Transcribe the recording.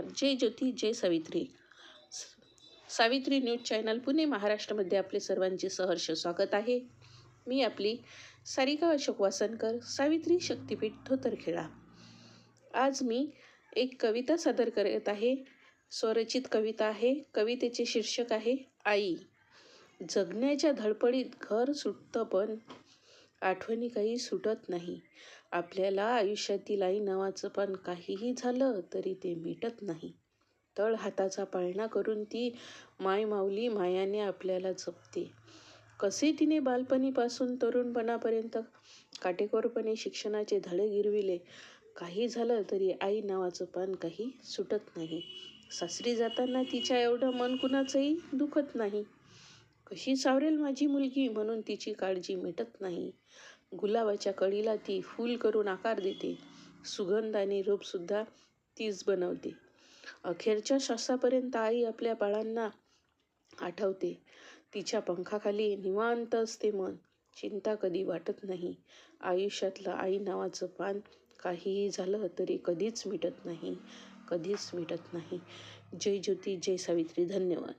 जय ज्योती जय Savitri. Savitri news channel Pune महाराष्ट्रामध्ये आपले सर्वांचे सहर्ष स्वागत आहे. मी आपली सारिका अशोक वासनकर, सावित्री शक्तीपीठ धोतरखेडा. आज मी एक कविता सादर करत आहे. स्वरचित कविता आहे. कवितेचे शीर्षक आहे आई. जगण्याच्या धडपडीत घर सुटतं पण आठवणी काही सुटत नाही. आपल्याला आयुष्यातील आई नावाचं पण काहीही झालं तरी ते मिटत नाही. तळ हाताचा पाळणा करून ती मायमाऊली मायाने आपल्याला जपते. कसे तिने बालपणीपासून तरुणपणापर्यंत काटेकोरपणे शिक्षणाचे धडे गिरविले. काही झालं तरी आई नावाचं पान काही सुटत नाही. सासरी जाताना तिच्या एवढं मन कुणाचंही दुखत नाही. कशी सावरेल माझी मुलगी म्हणून तिची काळजी मिटत नाही. गुलाबाच्या कळीला ती फूल करून आकार देते. सुगंध आणि रूपसुद्धा तीच बनवते. अखेरच्या श्वासापर्यंत आई आपल्या बाळांना आठवते. तिच्या पंखाखाली निवांत असते मन. चिंता कधी वाटत नाही. आयुष्यातलं आई नावाचं पान काहीही झालं तरी कधीच मिटत नाही. कधीच मिटत नाही. जय ज्योती जय सावित्री. धन्यवाद.